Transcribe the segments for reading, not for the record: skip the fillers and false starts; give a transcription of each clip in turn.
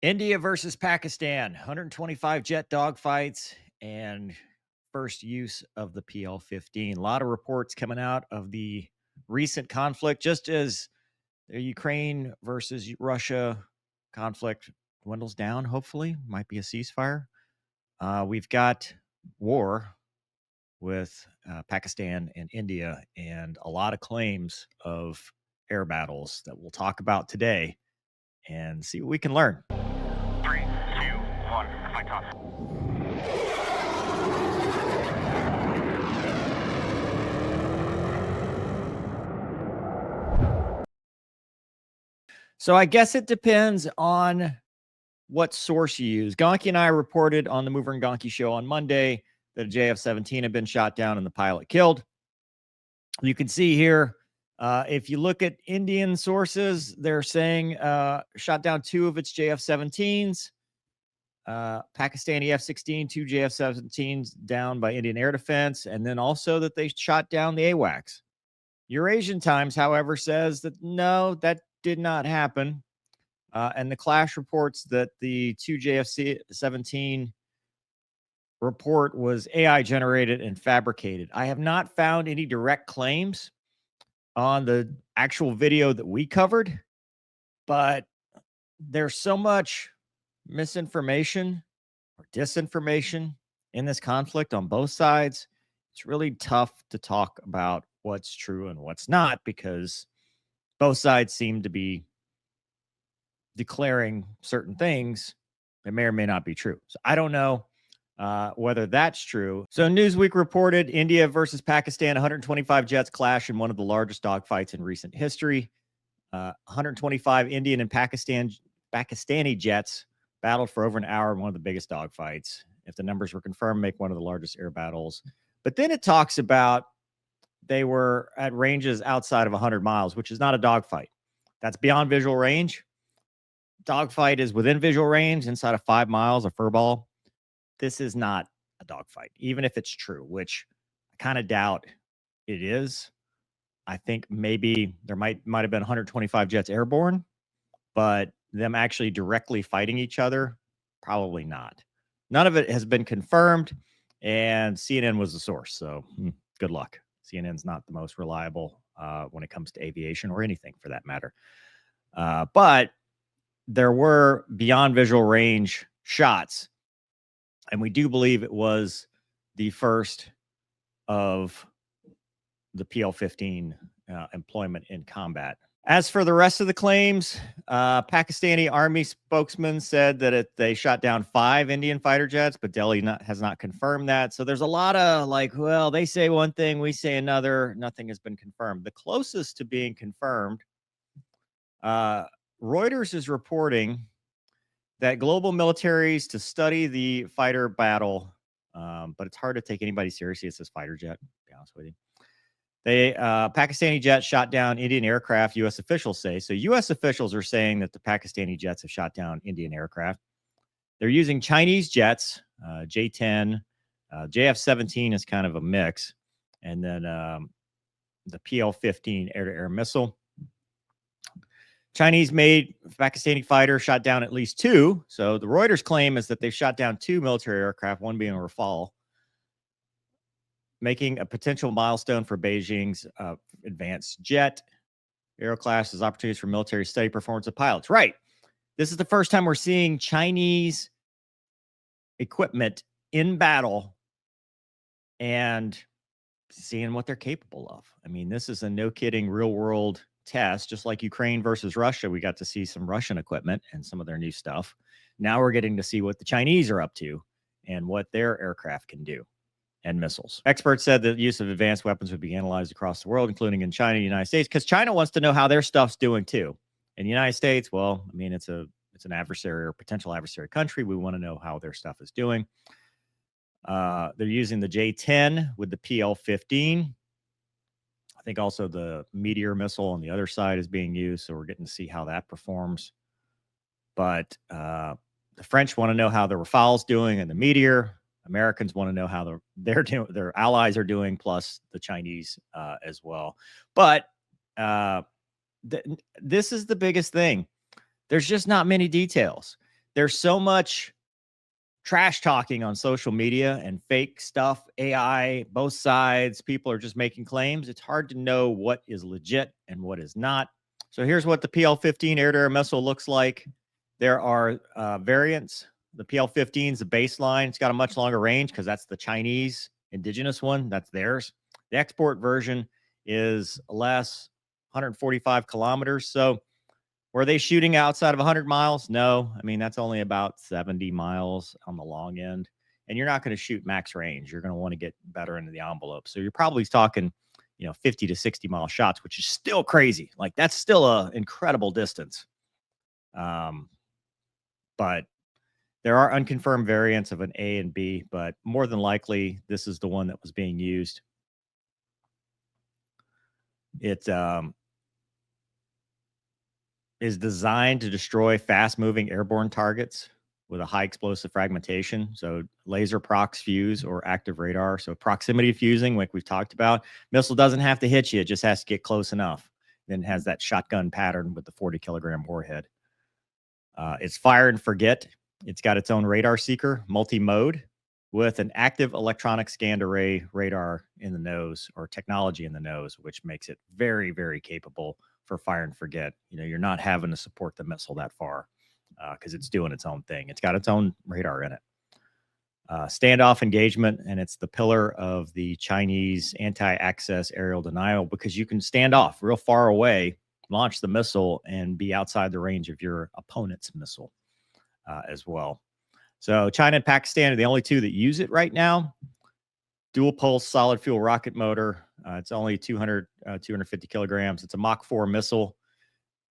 India versus Pakistan, 125 jet dogfights and first use of the PL-15. A lot of reports coming out of the recent conflict, just as the Ukraine versus Russia conflict dwindles down, hopefully, might be a ceasefire. We've got war with Pakistan and India and a lot of claims of air battles that we'll talk about today and see what we can learn. 3, 2, 1, fight off. So I guess it depends on what source you use. Gonki and I reported on the Mover and Gonki show on Monday that a JF-17 had been shot down and the pilot killed. You can see here, if you look at Indian sources, they're saying shot down 2 of its JF-17s. Pakistani F-16, 2 JF-17s down by Indian Air Defense, and then also that they shot down the AWACS. Eurasian Times, however, says that no, that did not happen. And the Clash reports that the 2 JF-17 report was AI generated and fabricated. I have not found any direct claims on the actual video that we covered, but there's so much misinformation or disinformation in this conflict on both sides. It's really tough to talk about what's true and what's not because both sides seem to be declaring certain things that may or may not be true. So I don't know whether that's true. So Newsweek reported India versus Pakistan, 125 jets clash in one of the largest dogfights in recent history. 125 Indian and Pakistani jets battled for over an hour in one of the biggest dogfights. If the numbers were confirmed, make one of the largest air battles. But then it talks about they were at ranges outside of 100 miles, which is not a dogfight. That's beyond visual range. Dogfight is within visual range, inside of 5 miles, a furball. This is not a dogfight, even if it's true, which I kind of doubt it is. I think maybe there might have been 125 jets airborne, but them actually directly fighting each other, probably not. None of it has been confirmed, and CNN was the source. So good luck. CNN's not the most reliable when it comes to aviation or anything for that matter. But there were beyond visual range shots, and we do believe it was the first of the PL-15 employment in combat. As for the rest of the claims, Pakistani army spokesman said that they shot down 5 Indian fighter jets, but Delhi has not confirmed that. So there's a lot of like, well, they say one thing, we say another. Nothing has been confirmed. The closest to being confirmed, Reuters is reporting that global militaries to study the fighter battle, but it's hard to take anybody seriously. It says fighter jet, to be honest with you. They Pakistani jets shot down Indian aircraft, U.S. officials say. So U.S. officials are saying that the Pakistani jets have shot down Indian aircraft. They're using Chinese jets, J-10. JF-17 is kind of a mix. And then the PL-15 air-to-air missile. Chinese-made Pakistani fighter shot down at least 2. So the Reuters claim is that they've shot down 2 military aircraft, one being a Rafale, making a potential milestone for Beijing's advanced jet. Aero class is opportunities for military study performance of pilots. Right. This is the first time we're seeing Chinese equipment in battle and seeing what they're capable of. I mean, this is a no-kidding real-world test, just like Ukraine versus Russia. We got to see some Russian equipment and some of their new stuff. Now we're getting to see what the Chinese are up to and what their aircraft can do and missiles. Experts said that the use of advanced weapons would be analyzed across the world, including in China and the United States, because China wants to know how their stuff's doing too. In the United States, well, I mean, it's an adversary or potential adversary country. We want to know how their stuff is doing. They're using the J-10 with the PL-15. I think also the Meteor missile on the other side is being used, so we're getting to see how that performs. But the French want to know how the Rafale's doing and the Meteor. Americans want to know how their allies are doing, plus the Chinese as well. But this is the biggest thing. There's just not many details. there's so much trash talking on social media and fake stuff, AI, both sides. People are just making claims. It's hard to know what is legit and what is not. So here's what the PL-15 air-to-air missile looks like. There are variants. The PL-15 is the baseline. It's got a much longer range because that's the Chinese indigenous one. That's theirs. The export version is less, 145 kilometers. So were they shooting outside of 100 miles? No. I mean, that's only about 70 miles on the long end. And you're not going to shoot max range. You're going to want to get better into the envelope. So you're probably talking, 50 to 60 mile shots, which is still crazy. Like, that's still an incredible distance. But there are unconfirmed variants of an A and B, but more than likely, this is the one that was being used. It is designed to destroy fast-moving airborne targets with a high explosive fragmentation. So laser prox fuse or active radar. So proximity fusing, like we've talked about. Missile doesn't have to hit you. It just has to get close enough. Then has that shotgun pattern with the 40-kilogram warhead. It's fire and forget. It's got its own radar seeker, multi-mode, with an active electronic scanned array radar in the nose, or technology in the nose, which makes it very, very capable for fire and forget. You're not having to support the missile that far because it's doing its own thing. It's got its own radar in it. Standoff engagement, and it's the pillar of the Chinese anti-access aerial denial, because you can stand off real far away, launch the missile, and be outside the range of your opponent's missile as well. So China and Pakistan are the only two that use it right now. Dual pulse solid fuel rocket motor. It's only 250 kilograms. It's a Mach 4 missile.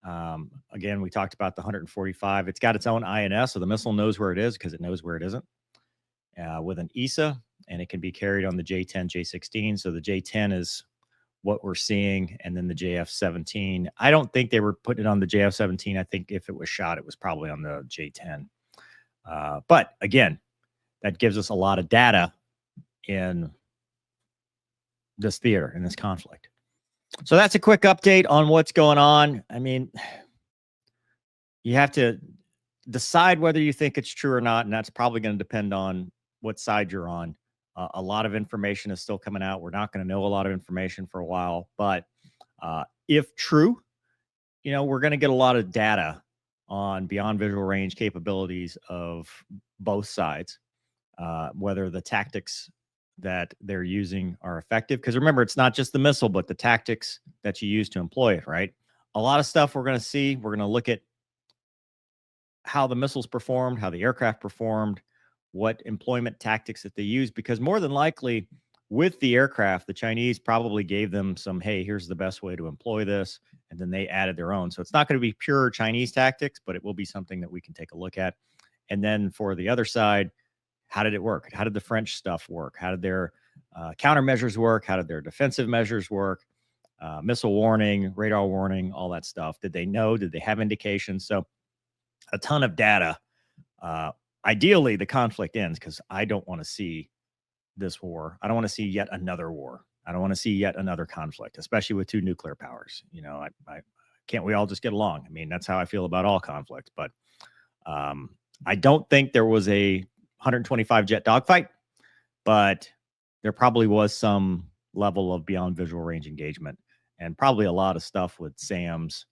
Again, we talked about the 145. It's got its own INS, so the missile knows where it is because it knows where it isn't. With an ESA, and it can be carried on the J-10, J-16. So the J-10 is what we're seeing, and then the JF-17. I don't think they were putting it on the JF-17. I think if it was shot, it was probably on the J-10. But again, that gives us a lot of data in this theater, in this conflict. So that's a quick update on what's going on. I mean, you have to decide whether you think it's true or not, and that's probably going to depend on what side you're on. A lot of information is still coming out. We're not going to know a lot of information for a while, but if true, we're going to get a lot of data on beyond visual range capabilities of both sides, whether the tactics that they're using are effective. Because remember, it's not just the missile, but the tactics that you use to employ it, right? A lot of stuff we're going to see. We're going to look at how the missiles performed, how the aircraft performed, what employment tactics that they use, because more than likely with the aircraft, the Chinese probably gave them some, hey, here's the best way to employ this. And then they added their own. So it's not going to be pure Chinese tactics, but it will be something that we can take a look at. And then for the other side, how did it work? How did the French stuff work? How did their countermeasures work? How did their defensive measures work? Missile warning, radar warning, all that stuff. Did they know? Did they have indications? So a ton of data. Ideally, the conflict ends, because I don't want to see this war. I don't want to see yet another war. I don't want to see yet another conflict, especially with two nuclear powers. I can't we all just get along? I mean, that's how I feel about all conflicts. But I don't think there was a 125 jet dogfight, but there probably was some level of beyond visual range engagement, and probably a lot of stuff with SAMs,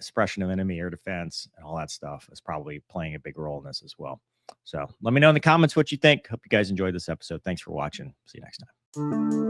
suppression of enemy air defense, and all that stuff is probably playing a big role in this as well. So let me know in the comments what you think. Hope you guys enjoyed this episode. Thanks for watching. See you next time.